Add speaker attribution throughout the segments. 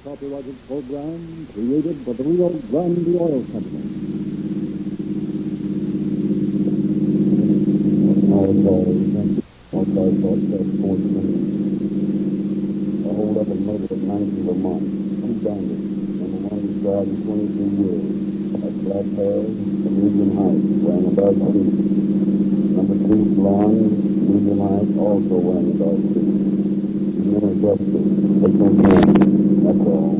Speaker 1: copyrighted program created for the Rio Grande Oil Company. Hold up and murder at 19 Vermont. Two bandits. Number one is driving 23 years. Has black hair, medium height, wearing a dark suit. Number two, blonde, medium height, also wearing a dark suit. He's in a justice. Take no chance. That's all.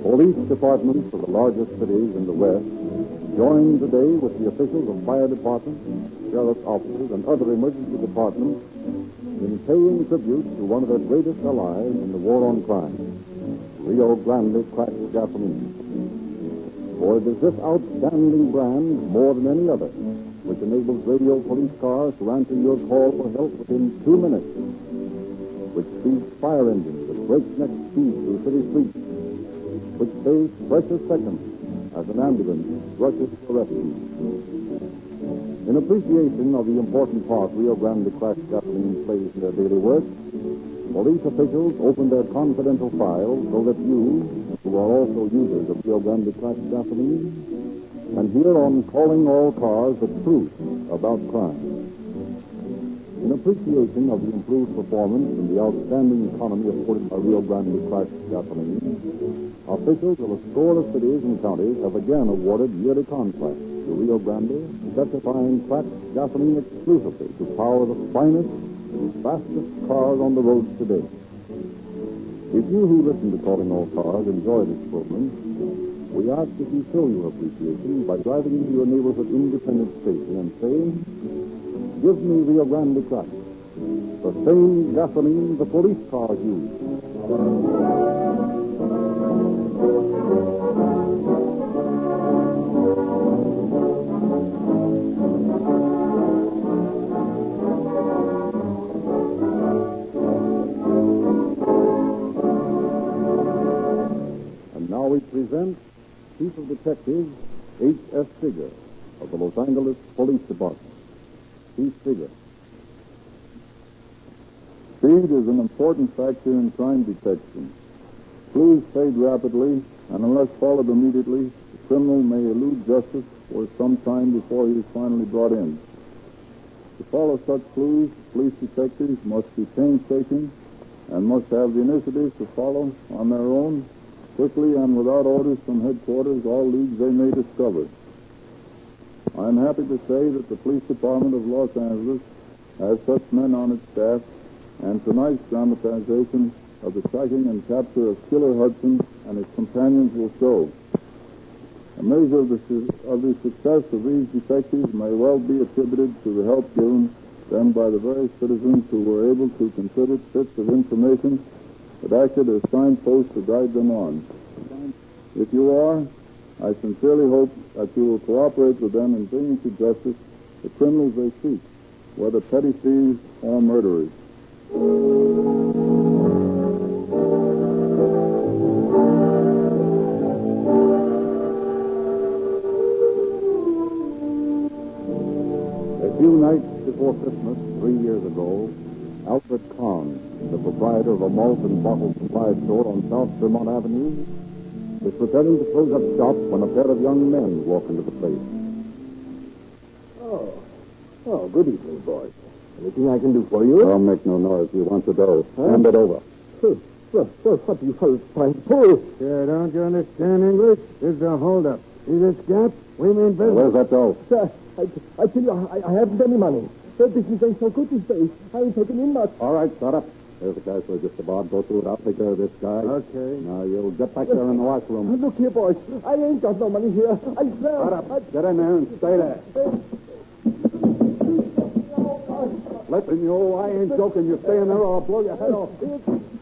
Speaker 1: Police departments of the largest cities in the West join today with the officials of fire departments, sheriff's officers, and other emergency departments in paying tribute to one of their greatest allies in the war on crime, Rio Grande cracked gasoline. For it is this outstanding brand, more than any other, which enables radio police cars to answer your call for help within 2 minutes, which speeds fire engines at breakneck speed through city streets, which saves precious seconds as an ambulance rushes to rescue. In appreciation of the important part Rio Grande cracked gasoline plays in their daily work, police officials open their confidential files so that you, who are also users of Rio Grande cracked gasoline, can hear on Calling All Cars the truth about crime. In appreciation of the improved performance and the outstanding economy afforded by Rio Grande cracked gasoline, officials of a score of cities and counties have again awarded yearly contracts to Rio Grande, specifying cracked gasoline exclusively to power the finest and fastest cars on the roads today. If you who listen to Calling All Cars enjoy this program, we ask that you show your appreciation by driving into your neighborhood independent station and saying, "Give me Rio Grande cracked, the same gasoline the police cars use." Now we present Chief of Detectives H.S. Figger of the Los Angeles Police Department. Chief Figger.
Speaker 2: Speed is an important factor in crime detection. Clues fade rapidly, and unless followed immediately, the criminal may elude justice for some time before he is finally brought in. To follow such clues, police detectives must be painstaking and must have the initiative to follow on their own, quickly and without orders from headquarters, all leads they may discover. I am happy to say that the Police Department of Los Angeles has such men on its staff, and tonight's dramatization of the tracking and capture of Killer Hudson and his companions will show. A measure of the success of these detectives may well be attributed to the help given them by the very citizens who were able to contribute bits of information that acted as signposts to guide them on. If you are, I sincerely hope that you will cooperate with them in bringing to justice the criminals they seek, whether petty thieves or murderers.
Speaker 1: A few nights before Christmas, 3 years ago, Alfred Kahn, the proprietor of a malt and bottle supply store on South Vermont Avenue, was preparing to close up shop when a pair of young men walked into the place.
Speaker 3: Oh, good evening, boys. Anything I can do for you?
Speaker 1: Don't make no noise. You want the dough. Hand it over.
Speaker 3: Well, what are you fellas trying to pull?
Speaker 4: Sure, don't you understand English? This is a holdup. See this gap? We mean business.
Speaker 1: Where's that dough?
Speaker 3: Sir, I tell you, I haven't any money. The business ain't so good these days. I ain't taking in much.
Speaker 1: All right, shut up. There's the cash register, Bob. Go through it. I'll take care of this guy.
Speaker 4: Okay.
Speaker 1: Now, you'll get back there in the washroom.
Speaker 3: Look here, boys. I ain't got no money here. I swear.
Speaker 1: Shut up. Get in there and stay there. Listen, you, I ain't joking. You stay in there or I'll blow your head off.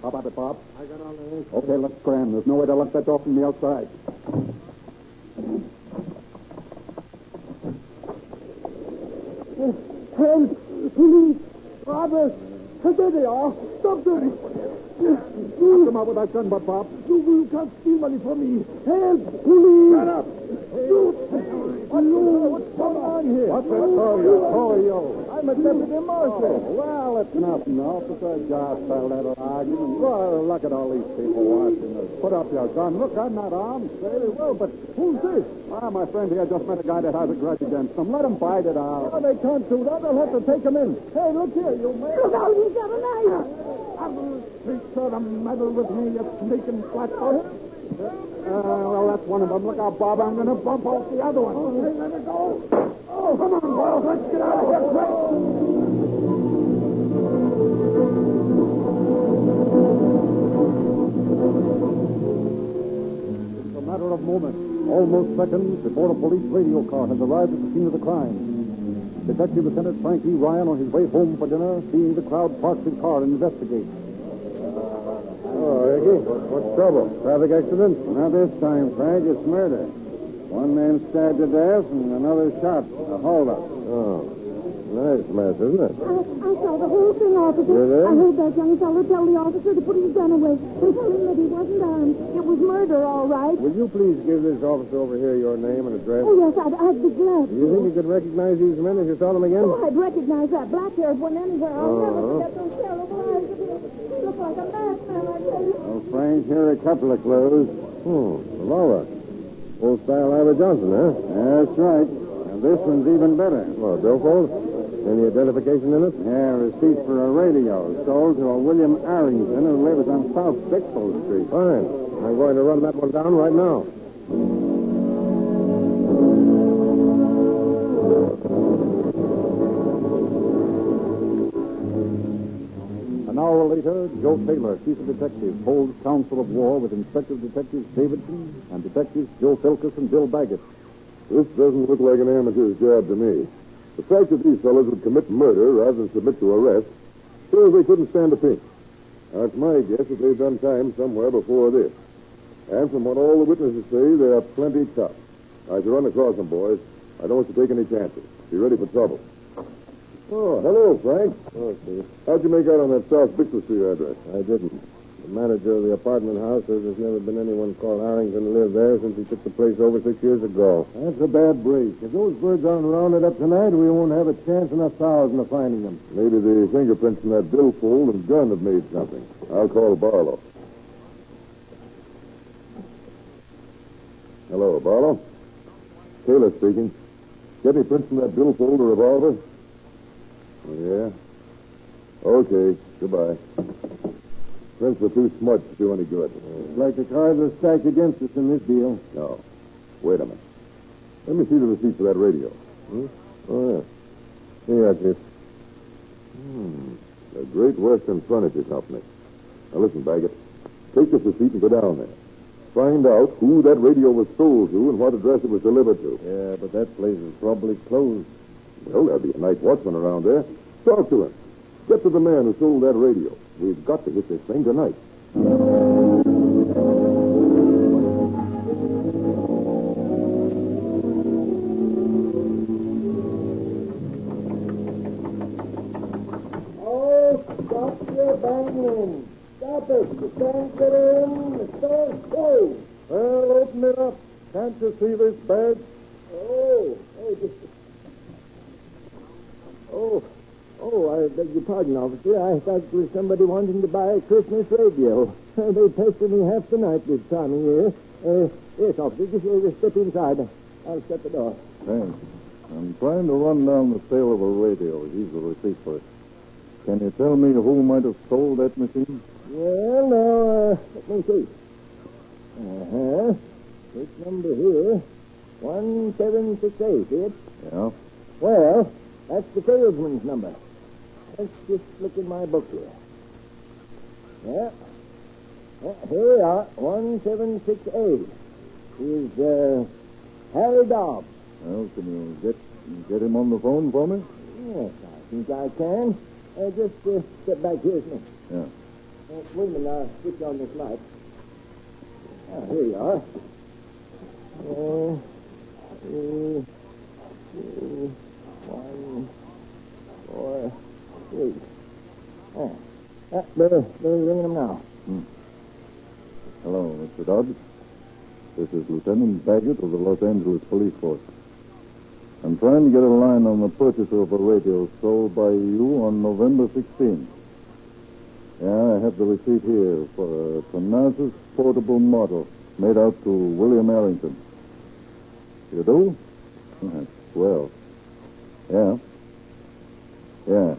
Speaker 1: How about it, Bob?
Speaker 4: I got all the answers.
Speaker 1: Okay, let's scram. There's no way to lock that door from the outside.
Speaker 3: Help! Police! Robbers! There they are. Stop them.
Speaker 1: Knock them out with that gun butt, Bob.
Speaker 3: You can't steal money from me. Help! Police!
Speaker 1: Shut up!
Speaker 3: What's going on here?
Speaker 1: What's that call you? Call you?
Speaker 3: I'm a deputy marshal.
Speaker 1: Well, it's nothing, officer. Just a little argument. Well, look at all these people watching us. Put up your gun. Look, I'm not armed. Very well, but who's this? Ah, my friend here just met a guy that has a grudge against them. Let him fight it out.
Speaker 3: Oh, they can't do that. They'll have to take him in. Hey, look here, you man.
Speaker 5: Look out, he's got a knife.
Speaker 3: Be sure to meddle with me, you sneaking flatfoot.
Speaker 1: Well, that's one of them. Look out, Bob. I'm going to bump off the other one.
Speaker 3: Hey, let it go. Oh, come on, boys. Let's get out of here quick.
Speaker 1: It's a matter of moments, almost seconds, before a police radio car has arrived at the scene of the crime. Detective Lieutenant Frank E. Ryan, on his way home for dinner, seeing the crowd parks his car and investigates.
Speaker 4: Oh, Ricky, what's trouble? Traffic accident?
Speaker 6: Not this time, Frank. It's murder. One man stabbed to death and another shot. A holdup.
Speaker 4: Oh, nice mess, isn't it?
Speaker 5: I saw the whole thing, officer.
Speaker 4: You did?
Speaker 5: I heard that young fellow tell the officer to put his gun away and tell him that he wasn't armed. It was murder, all right.
Speaker 4: Will you please give this officer over here your name and address?
Speaker 5: Oh, yes, I'd be glad
Speaker 4: Do you think you could recognize these men if you saw them again?
Speaker 5: Oh, I'd recognize that black-haired one anywhere. I'll never
Speaker 4: Uh-huh.
Speaker 5: forget those terrible eyes of his. He looked like a madman, I tell you.
Speaker 6: Well, Frank, here are a couple of clues.
Speaker 4: Revolver. Old style Ivor Johnson, huh?
Speaker 6: That's right. And this one's even better.
Speaker 4: Well, billfold? Any identification in it?
Speaker 6: Yeah, receipt for a radio sold to a William Arrington who lives on South Bixby Street.
Speaker 4: Fine. I'm going to run that one down right now.
Speaker 1: An hour later, Joe Taylor, chief of detectives, holds council of war with Inspector Detectives Davidson and detectives Joe Filkus and Bill Baggett.
Speaker 2: This doesn't look like an amateur's job to me. The fact that these fellows would commit murder rather than submit to arrest shows they couldn't stand a pinch. Now, it's my guess that they've done time somewhere before this. And from what all the witnesses say, they are plenty tough. Now, if you run across them, boys, I don't want you to take any chances. Be ready for trouble. Oh, hello, Frank.
Speaker 4: Oh, Steve.
Speaker 2: How'd you make out on that South Bixby Street address?
Speaker 4: I didn't. The manager of the apartment house says there's never been anyone called Arrington to live there since he took the place over 6 years ago.
Speaker 3: That's a bad break. If those birds aren't rounded up tonight, we won't have a chance in 1,000 of finding them.
Speaker 2: Maybe the fingerprints from that billfold and gun have made something. I'll call Barlow. Hello, Barlow. Taylor speaking. Get any prints from that billfold or revolver? Yeah. Okay. Goodbye. Prints were too smudged to do any good.
Speaker 3: It's like the cards are stacked against us in this deal.
Speaker 2: No. Wait a minute. Let me see the receipt for that radio.
Speaker 4: Oh, yeah. Here, Chief.
Speaker 2: The Great Western Furniture Company. Now listen, Baggett. Take this receipt and go down there. Find out who that radio was sold to and what address it was delivered to.
Speaker 4: Yeah, but that place is probably closed.
Speaker 2: Well, there'll be a night watchman around there. Talk to him. Get to the man who sold that radio. We've got to hit this thing tonight.
Speaker 3: Oh, stop your banging. Stop it. You can't get in. The store's closed.
Speaker 1: Well, open it up. Can't you see this badge?
Speaker 3: I beg your pardon, officer. I thought it was somebody wanting to buy a Christmas radio. They pester me half the night this time of year. Yes, officer, just step inside. I'll shut the door.
Speaker 2: Thanks. I'm trying to run down the sale of a radio. Here's the receipt for it. Can you tell me who might have sold that machine?
Speaker 3: Well, now, let me see. This number here, 1768, see it?
Speaker 2: Yeah.
Speaker 3: Well, that's the salesman's number. Let's just look in my book here. Yeah. Here we are, 1768. Is, Harry Dobbs.
Speaker 2: Well, can you get him on the phone for me?
Speaker 3: Yes, I think I can. Just step back here with me.
Speaker 2: Yeah.
Speaker 3: Wait a minute, I'll switch on this light. Here you are. 2, 1, 4, 3. They're ringing them now.
Speaker 2: Hello, Mr. Dodd. This is Lieutenant Baggett of the Los Angeles Police Force. I'm trying to get a line on the purchase of a radio sold by you on November 16th. Yeah, I have the receipt here for a Thanasis portable model made out to William Arrington. You do? Well. Yeah. Yeah.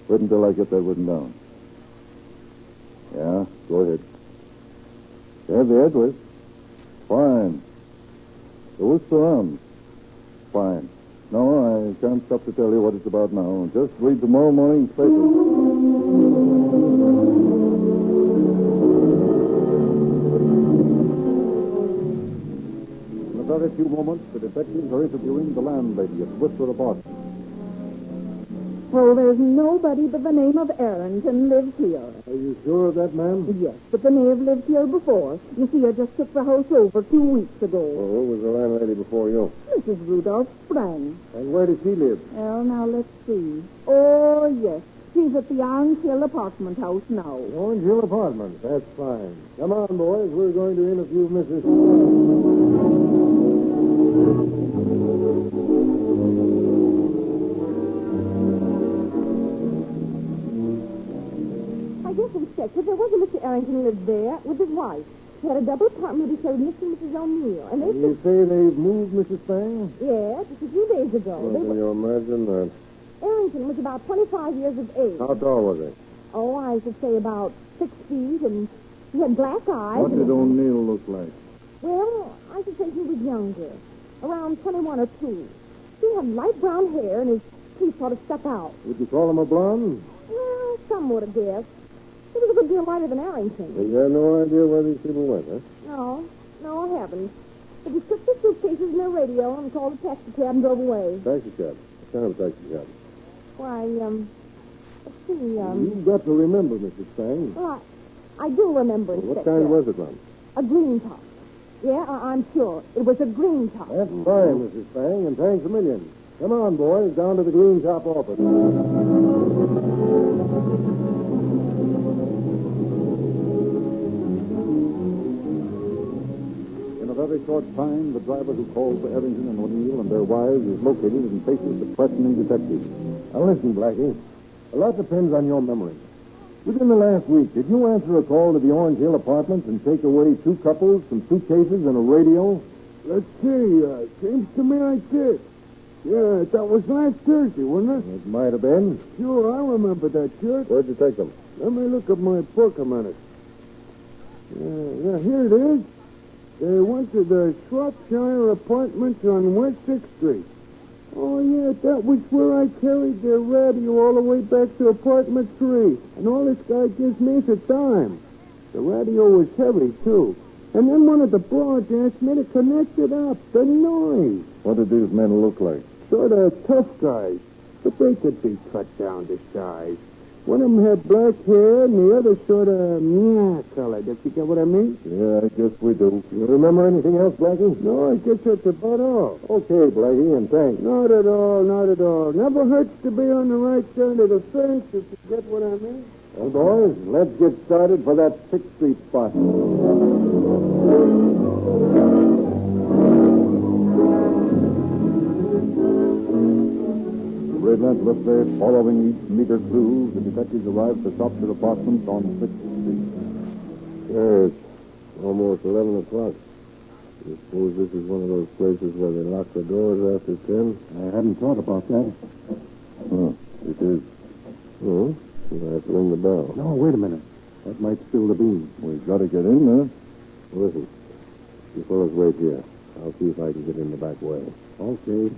Speaker 2: Wait until I get that written down. Yeah, go ahead. You have the address? Fine. The Worcester Arms? Fine. No, I can't stop to tell you what it's about now. Just read tomorrow morning's paper.
Speaker 1: In a very few moments, the detectives are interviewing the landlady at Worcester Apartments.
Speaker 5: Well, there's nobody but the name of Arrington lives here.
Speaker 4: Are you sure of that, ma'am?
Speaker 5: Yes, but they may have lived here before. You see, I just took the house over 2 weeks ago.
Speaker 4: Well, who was the landlady before you?
Speaker 5: Mrs. Rudolph Sprang.
Speaker 4: And where does she live?
Speaker 5: Well, now, let's see. Oh, yes. She's at the Orange Hill apartment house now.
Speaker 4: Orange Hill Apartments. That's fine. Come on, boys. We're going to interview Mrs.
Speaker 7: Yes, Inspector, there was a Mr. Arrington lived there with his wife. He had a double apartment with Mr. and Mrs. O'Neill. And they
Speaker 4: You say they've moved, Mrs. Spang?
Speaker 7: Yeah, just a few days ago.
Speaker 4: Well, can you imagine that?
Speaker 7: Arrington was about 25 years of age.
Speaker 4: How tall was he?
Speaker 7: Oh, I should say about 6 feet, and he had black eyes.
Speaker 2: What did O'Neill look like?
Speaker 7: Well, I should say he was younger, around 21 or 2. He had light brown hair, and his teeth sort of stuck out.
Speaker 4: Would you call him a blonde?
Speaker 7: Well, some would have guessed. He was a good deal lighter than Arrington.
Speaker 4: You have no idea where these people went, huh?
Speaker 7: No, I haven't. But he took their suitcases and their radio and called a taxi cab and drove away.
Speaker 4: Taxi cab. What kind of taxi cab?
Speaker 7: Why, let's see,
Speaker 4: You've got to remember, Mrs. Spang.
Speaker 7: Well, I do remember,
Speaker 4: What
Speaker 7: Inspector.
Speaker 4: kind was it, ma'am?
Speaker 7: A green top. Yeah, I'm sure. It was a green top.
Speaker 4: That's fine, Mrs. Spang, and thanks a million. Come on, boys, down to the Green Top office.
Speaker 1: In a very short time, the driver who called for Arrington and O'Neill and their wives is located and faces the questioning detective.
Speaker 4: Now listen, Blackie. A lot depends on your memory. Within the last week, did you answer a call to the Orange Hill Apartments and take away 2 couples, some suitcases, and a radio?
Speaker 6: Let's see. Seems to me I did. Yeah, that was last Thursday, wasn't it?
Speaker 4: It might have been.
Speaker 6: Sure, I remember that shirt.
Speaker 4: Where'd you take them?
Speaker 6: Let me look at my book a minute. Yeah, here it is. They went to the Shropshire Apartments on West 6th Street. Oh, yeah, that was where I carried their radio all the way back to apartment 3. And all this guy gives me is a dime. The radio was heavy, too. And then one of the broads asked me to connect it up. The noise.
Speaker 2: What did these men look like?
Speaker 6: Sort of tough guys. But they could be cut down to size. One of them had black hair, and the other sort of colored, if you get what I mean.
Speaker 2: Yeah, I guess we do.
Speaker 4: You remember anything else, Blackie?
Speaker 6: No, I guess that's about all.
Speaker 4: Okay, Blackie, and thanks.
Speaker 6: Not at all, not at all. Never hurts to be on the right side of the fence, if you get what I mean.
Speaker 4: Well, boys, let's get started for that 6th Street spot.
Speaker 1: Relentlessly following each meager clue, the detectives arrived at the Shropshire Apartments on 6th Street.
Speaker 4: Yes, almost 11 o'clock. I suppose this is one of those places where they lock the doors after 10?
Speaker 1: I hadn't thought about that.
Speaker 2: It is.
Speaker 4: Oh, I have to ring the bell.
Speaker 1: No, wait a minute. That might spill the beans.
Speaker 2: We've got to get in there.
Speaker 4: Listen, you fellas wait here. I'll see if I can get in the back way.
Speaker 1: Okay.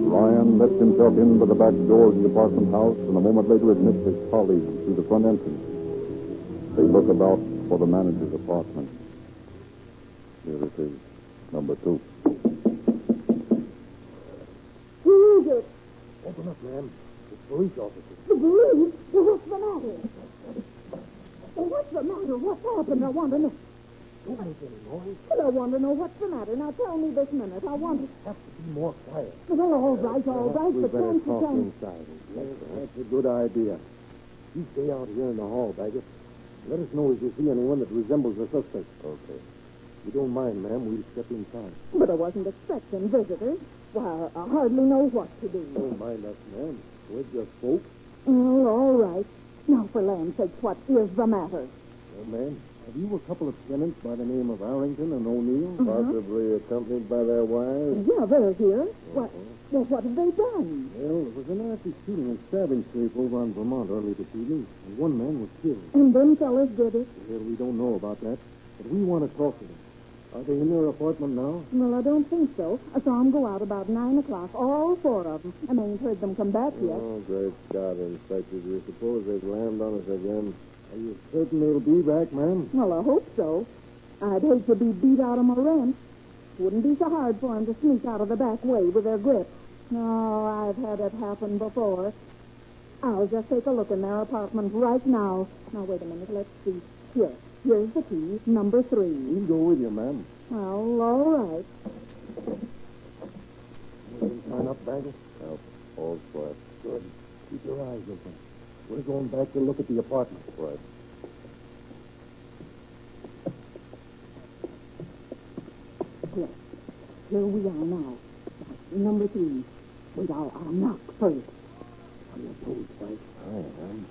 Speaker 1: Ryan lets himself in by the back door of the apartment house and a moment later admits his colleagues through the front entrance. They look about for the manager's apartment. Here it is, number 2.
Speaker 7: Who is it?
Speaker 4: Open up, ma'am. It's police officers.
Speaker 7: The police? Well, what's the matter? Well, what's the matter? What's happened? I want to know.
Speaker 4: Don't make any noise.
Speaker 5: But I want to know what's the matter. Now tell me this minute. I want to...
Speaker 4: Have to be more quiet.
Speaker 5: Well, all right,
Speaker 4: We
Speaker 5: but
Speaker 4: better
Speaker 5: can't you
Speaker 4: talk
Speaker 5: tell me...
Speaker 4: inside. Yes, that's a good idea. You stay out here in the hall, Baggett. Let us know if you see anyone that resembles the suspect. Okay. If you don't mind, ma'am, we'll step inside.
Speaker 5: But I wasn't expecting visitors. Why, I hardly know what to do.
Speaker 4: Don't mind us, ma'am. We're just folk.
Speaker 5: Oh, all right. Now, for land's sake, what is the matter?
Speaker 4: Well, ma'am, have you a couple of tenants by the name of Arrington and O'Neill?
Speaker 2: Possibly accompanied by their wives?
Speaker 5: Yeah, they're here. What have they done?
Speaker 4: Well, there was a nasty shooting and stabbing scrape over on Vermont early this evening, and one man was killed.
Speaker 5: And them fellas did it?
Speaker 4: Well, we don't know about that, but we want to talk to them. Are they in their apartment now?
Speaker 5: Well, I don't think so. I saw them go out about 9 o'clock, all four of them. And I ain't heard them come back yet.
Speaker 2: Oh, great Scott, Inspector. Do you suppose they'd land on us again?
Speaker 4: Are you certain they'll be back, ma'am?
Speaker 5: Well, I hope so. I'd hate to be beat out of my rent. Wouldn't be so hard for them to sneak out of the back way with their grip. No, I've had it happen before. I'll just take a look in their apartment right now. Now, wait a minute. Let's see. Here's the key, number 3.
Speaker 4: We'll go with you, ma'am.
Speaker 5: Well, all right.
Speaker 4: You can sign up, Baggett?
Speaker 2: All square.
Speaker 4: Good. Keep your eyes open. We're going back to look at the apartment.
Speaker 2: Right.
Speaker 5: Here we are now. Number 3. Wait, I'll knock first.
Speaker 4: On your toes, Frank.
Speaker 2: I am.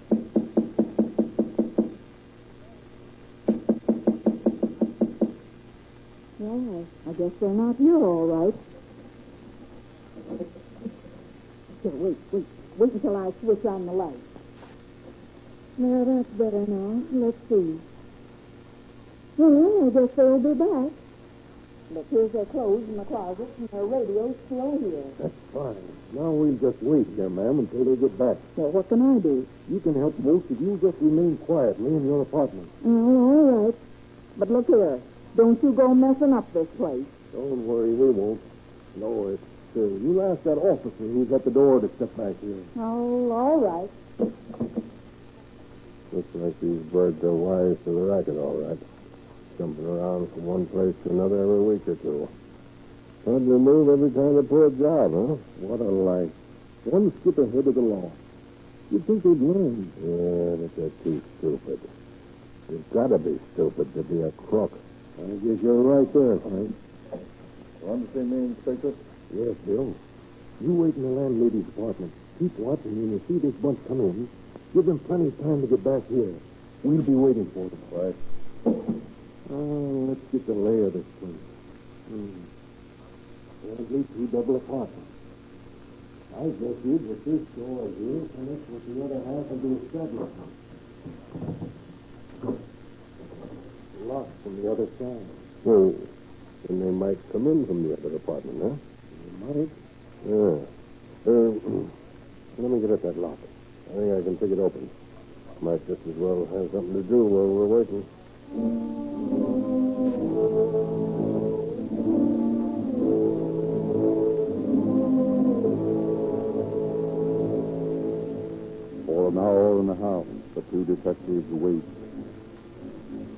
Speaker 5: Well, I guess they're not here, all right. Here, wait until I switch on the light. Now, that's better now. Let's see. Well, I guess they'll be back. Look, here's their clothes in the closet, and their radio's still here.
Speaker 4: That's fine. Now we'll just wait here, ma'am, until they get back.
Speaker 5: Well, what can I do?
Speaker 4: You can help most if you just remain quietly in your apartment.
Speaker 5: Well, all right. But look here. Don't you go messing up this place.
Speaker 4: Don't worry, we won't. No, it's you ask that officer who's at the door to step back here.
Speaker 5: Oh, all right.
Speaker 2: Looks like these birds are wise to the racket, all right. Jumping around from one place to another every week or two. Hard to move every time they pull a job, huh?
Speaker 4: What a life. One skip ahead of the law. You'd think they'd learn.
Speaker 2: Yeah, but they're too stupid. You've got to be stupid to be a crook.
Speaker 4: I guess you're right there, Frank.
Speaker 2: Want to see me, Inspector?
Speaker 4: Yes, Bill. You wait in the landlady's apartment. Keep watching when you see this bunch come in. Give them plenty of time to get back here. We'll be waiting for them.
Speaker 2: Right.
Speaker 4: Let's get the lay of this place. There's the 2 double apartments. I guess the first door here connects with the other half of the establishment. Locked from the other side.
Speaker 2: Well, then they might come in from the other apartment, huh?
Speaker 4: They might.
Speaker 2: Yeah. Let me get at that lock. I think I can pick it open. Might just as well have something to do while we're waiting.
Speaker 1: For an hour and a half, the 2 detectives wait.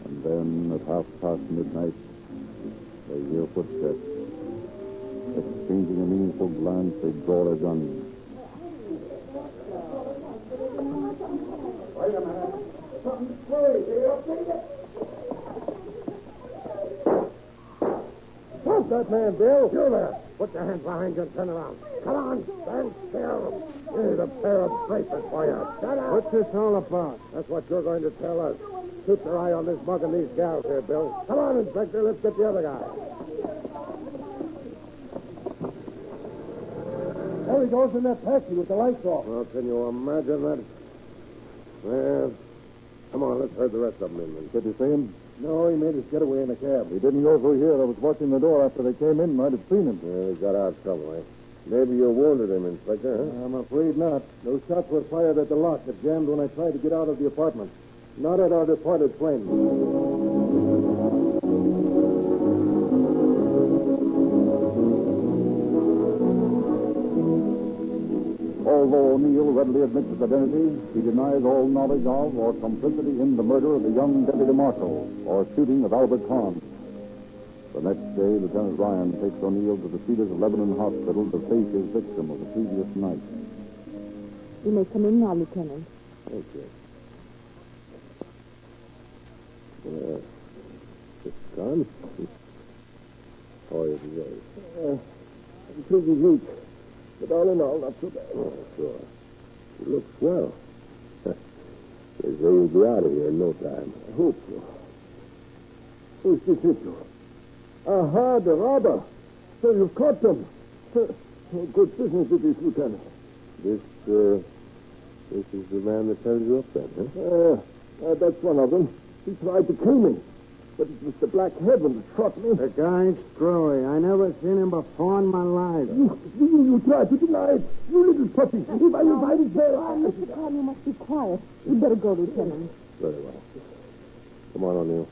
Speaker 1: And then, at midnight, they hear footsteps. Exchanging a meaningful glance, they draw their guns.
Speaker 3: Wait a minute. Something's crazy.
Speaker 4: Stop that man, Bill. You there. Put your hands behind you and turn around. Come on, stand still. Here's a pair of bracelets for you. Shut up. What's this all about? That's what you're going to tell us. Keep your eye on this mug and these gals here, Bill. Come on, Inspector. Let's get the other guy. There he goes in that taxi with the lights off.
Speaker 2: Well, can you imagine that? Well, come on, let's herd the rest of them in.
Speaker 1: Did you see him?
Speaker 4: No, he made his getaway in a cab.
Speaker 1: He didn't go through here. I was watching the door after they came in. Might have seen him.
Speaker 2: Yeah, he got out some way. Maybe you wounded him, Inspector, huh?
Speaker 4: I'm afraid not. Those shots were fired at the lock that jammed when I tried to get out of the apartment. Not at our departed friend.
Speaker 1: All Although O'Neill readily admits his identity, he denies all knowledge of or complicity in the murder of the young Deputy Marshal or shooting of Albert Kahn. The next day, Lieutenant Ryan takes O'Neill to the Cedars of Lebanon Hospital to face his victim of the previous night.
Speaker 7: You may come in now, Lieutenant.
Speaker 3: Thank you. Mr. Kahn? How are you today? I'm pretty weak, but all in all, not so bad. Oh, sure. You look swell. They say you'll be out of here in no time. I hope so. Who's this into? Aha, the robber. So you've caught them. Good business it is, Lieutenant. This is the man that held you up then, huh? That's one of them. He tried to kill me. But it was the black heaven that shot me.
Speaker 6: The guy's screwy. I never seen him before in my life.
Speaker 3: You tried to deny it. You little puppy. If I was there,
Speaker 7: Mr. Kahn, you must be quiet. You'd better go, Lieutenant.
Speaker 3: Very well. Come on, O'Neill.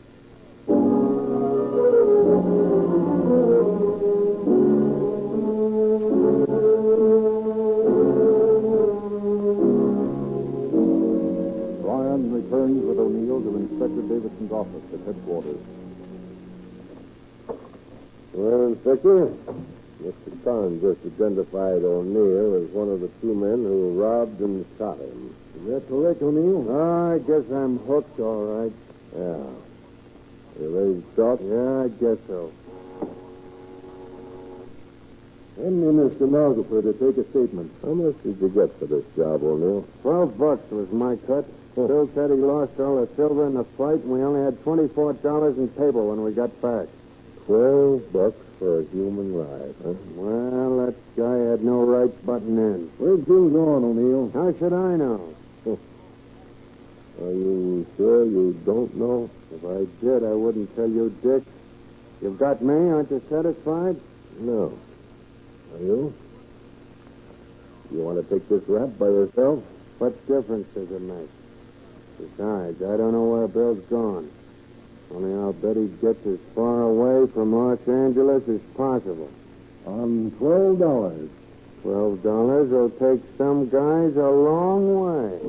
Speaker 1: Ryan returns with O'Neill to Inspector Davidson's office at headquarters.
Speaker 3: Well, Inspector, Mr. Kahn just identified O'Neill as one of the two men who robbed and shot him. Is that correct, O'Neill?
Speaker 6: Oh, I guess I'm hooked, all right.
Speaker 3: Yeah. You ready to talk?
Speaker 6: Yeah, I guess so.
Speaker 3: Send me a stenographer to take a statement. How much did you get for this job, O'Neill?
Speaker 6: $12 was my cut. Bill said he lost all the silver in the fight, and we only had $24 in paper when we got back.
Speaker 3: $12 for a human life, huh?
Speaker 6: Well, that guy had no right butting in.
Speaker 3: Where'd things on, O'Neill?
Speaker 6: How should I know?
Speaker 3: Are you sure you don't know?
Speaker 6: If I did, I wouldn't tell you, Dick. You've got me. Aren't you satisfied?
Speaker 3: No. Are you? You want to take this rap by yourself?
Speaker 6: What difference does it make? Besides, I don't know where Bill's gone. Only I'll bet he gets as far away from Los Angeles as possible.
Speaker 3: On $12.
Speaker 6: $12 will take some guys a long way.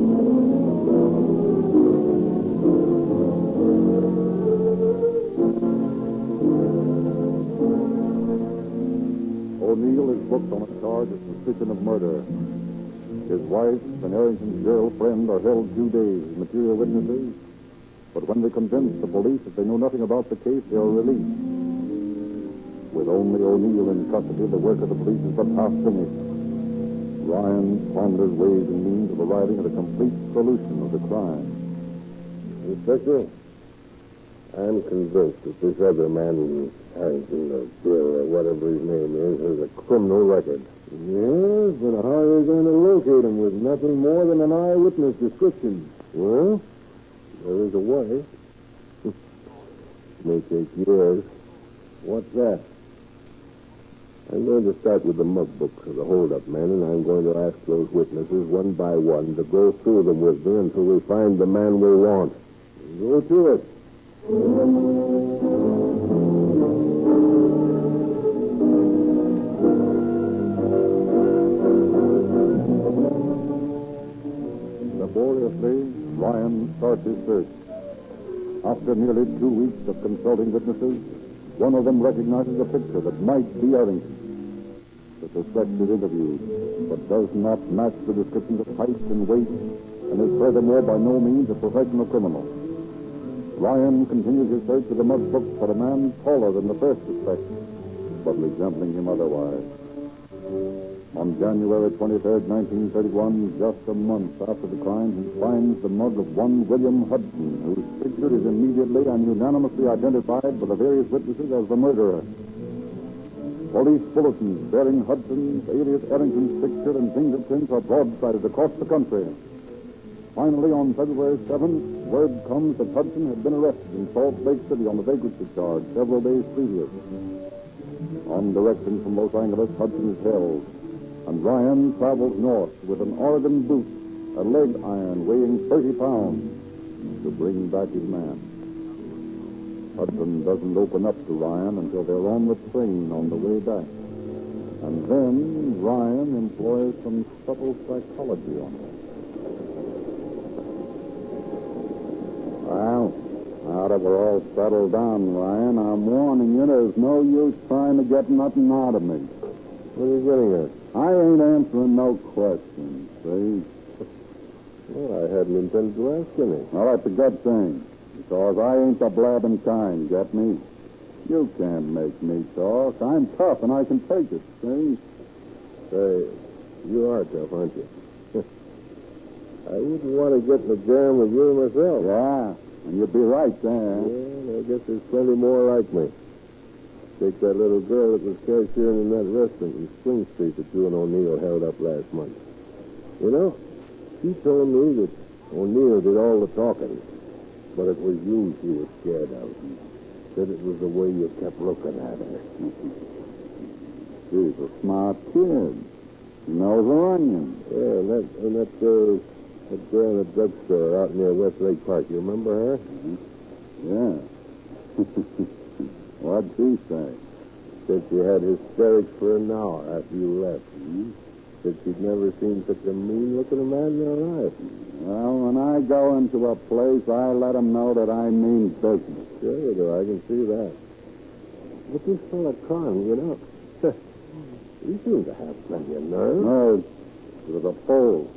Speaker 1: O'Neill is booked on a charge of suspicion of murder. His wife and Arrington's girlfriend are held 2 days as material witnesses, but when they convince the police that they know nothing about the case, they are released. With only O'Neill in custody, the work of the police is but half finished. Ryan ponders ways and means of arriving at a complete solution of the crime.
Speaker 3: Inspector, I'm convinced that this other man, Harrington or Bill or whatever his name is, has a criminal record. Yes, but how are they going to locate him with nothing more than an eyewitness description? Well, there is a way. It may take years. What's that? I'm going to start with the mug books of the hold-up men, and I'm going to ask those witnesses one by one to go through them with me until we find the man we want. Go to it.
Speaker 1: Laboriously, Ryan starts his search. After nearly 2 weeks of consulting witnesses, one of them recognizes a picture that might be Arrington. The suspect is interviewed, but does not match the descriptions of height and weight, and is furthermore by no means a professional criminal. Ryan continues his search of the mug books for a man taller than the first suspect, but resembling him otherwise. On January 23rd, 1931, just a month after the crime, he finds the mug of one William Hudson, whose picture is immediately and unanimously identified by the various witnesses as the murderer. Police bulletins bearing Hudson's alias Arrington's picture and fingerprints are broadsided across the country. Finally, on February 7th, word comes that Hudson had been arrested in Salt Lake City on the vagrancy charge several days previous. On direction from Los Angeles, Hudson is held, and Ryan travels north with an Oregon boot, a leg iron weighing 30 pounds, to bring back his man. Hudson doesn't open up to Ryan until they're on the train on the way back. And then Ryan employs some
Speaker 2: subtle psychology on it. Well, now that we're all settled down, Ryan, I'm warning you there's no use trying to get nothing out of me.
Speaker 3: What are you getting at?
Speaker 2: I ain't answering no questions, see?
Speaker 3: Well, I hadn't intended to ask any.
Speaker 2: Well, that's a good thing, because I ain't the blabbing kind, get me? You can't make me talk. I'm tough, and I can take it, see?
Speaker 3: Say, you are tough, aren't you? I wouldn't want to get in the jam with you myself.
Speaker 2: Yeah, and you'd be right there.
Speaker 3: Yeah, I guess there's plenty more like me. Take that little girl that was cashiering in that restaurant in Spring Street that you and O'Neill held up last month. You know, she told me that O'Neill did all the talking, but it was you she was scared of. Said it was the way you kept looking at her.
Speaker 2: She's a smart kid. She knows her onions.
Speaker 3: Yeah, and that girl in the drugstore out near Westlake Park, you remember her?
Speaker 2: Yeah. What'd she say?
Speaker 3: Said she had hysterics for an hour after you left. Said she'd never seen such a mean-looking man in her life.
Speaker 2: Well, when I go into a place, I let them know that I mean business.
Speaker 3: Sure you do. I can see that. But this fella Con, you know, he seemed to have plenty of nerve.
Speaker 2: No, he was a fool.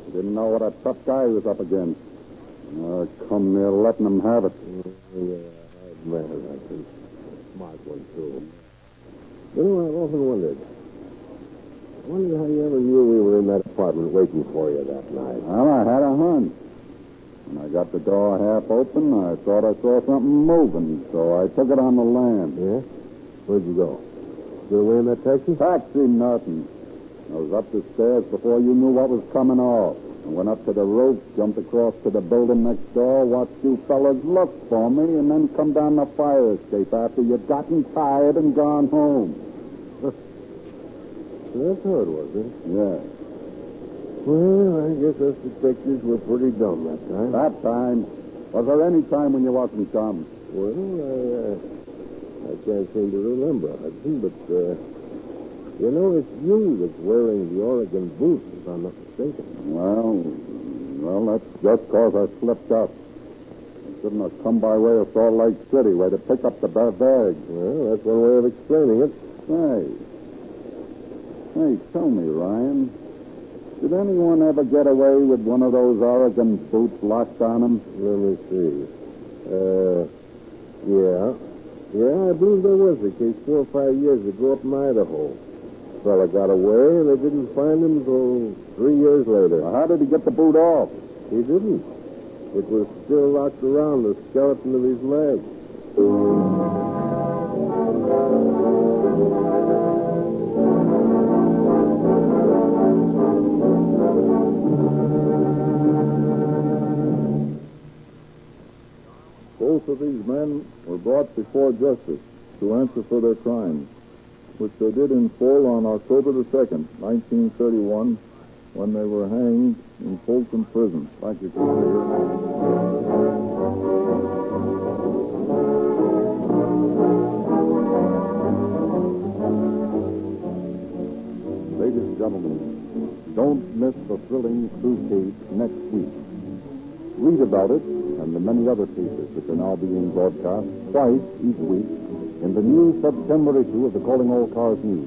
Speaker 2: He didn't know what a tough guy he was up against. Come near letting him have it.
Speaker 3: Yeah, man, I think. Smart one, too. You know, I've often wondered how you ever knew we were in that apartment waiting for you that night.
Speaker 2: Well, I had a hunch. When I got the door half open, I thought I saw something moving, so I took it on the lam.
Speaker 3: Yeah? Where'd you go? You away in that taxi?
Speaker 2: Taxi, nothing. I was up the stairs before you knew what was coming off. I went up to the roof, jumped across to the building next door, watched you fellas look for me, and then come down the fire escape after you'd gotten tired and gone home.
Speaker 3: That's how it was, huh?
Speaker 2: Yeah.
Speaker 3: Well, I guess us detectives were pretty dumb that time.
Speaker 2: That time? Was there any time when you wasn't dumb?
Speaker 3: Well, I can't seem to remember, Hudson, but, you know, it's you that's wearing the Oregon boots, if I'm not mistaken.
Speaker 2: Well, that's just because I slipped up. I shouldn't have come by way of Salt Lake City, where to pick up the bag.
Speaker 3: Well, that's one way of explaining it.
Speaker 2: Hey, tell me, Ryan, did anyone ever get away with one of those Oregon boots locked on them?
Speaker 3: Let me see. Yeah, I believe there was a case 4 or 5 years ago up in Idaho. Fella got away, and they didn't find him until 3 years later.
Speaker 2: Well, how did he get the boot off?
Speaker 3: He didn't. It was still locked around the skeleton of his leg.
Speaker 2: Both of these men were brought before justice to answer for their crimes, which they did in full on October the 2nd, 1931, when they were hanged in Folsom Prison. Thank you, Ladies and gentlemen, don't miss the thrilling true case next week. Read about it and the many other cases which are now being broadcast twice each week in the new September issue of the Calling All Cars News.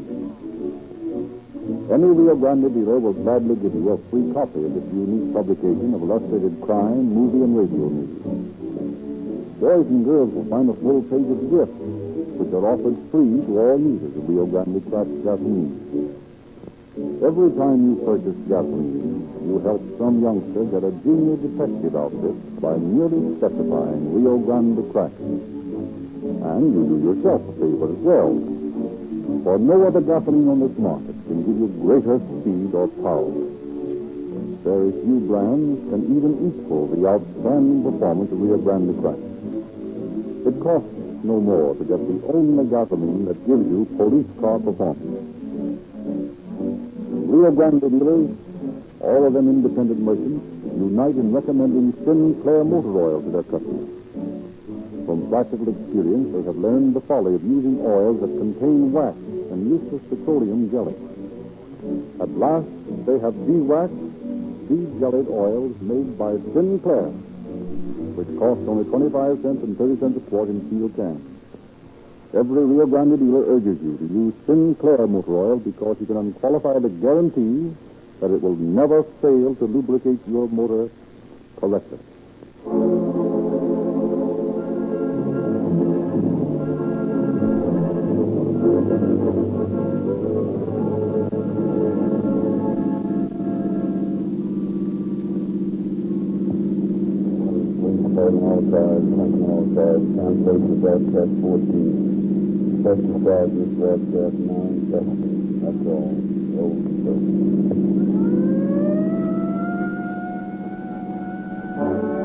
Speaker 2: Any Rio Grande dealer will gladly give you a free copy of this unique publication of illustrated crime, movie, and radio news. Boys and girls will find a full page of gifts, which are offered free to all users of Rio Grande cracked gasoline. Every time you purchase gasoline, you help some youngster get a junior detective outfit by merely specifying Rio Grande crack. And you do yourself a favor as well. For no other gasoline on this market can give you greater speed or power. Very few brands can even equal the outstanding performance of Rio Grande crack. It costs no more to get the only gasoline that gives you police car performance. Rio Grande dealers, all of them independent merchants, unite in recommending Sinclair motor oil to their customers. From practical experience, they have learned the folly of using oils that contain wax and useless petroleum jelly.
Speaker 1: At last, they have de-waxed, de-jellied oils made by Sinclair, which cost only 25 cents and 30 cents a quart in steel cans. Every Rio Grande dealer urges you to use Sinclair motor oil because you can unqualifiedly guarantee that it will never fail to lubricate your motor correctly.
Speaker 2: Translation broadcast 14. Special charges broadcast 9 seconds. That's all. Over.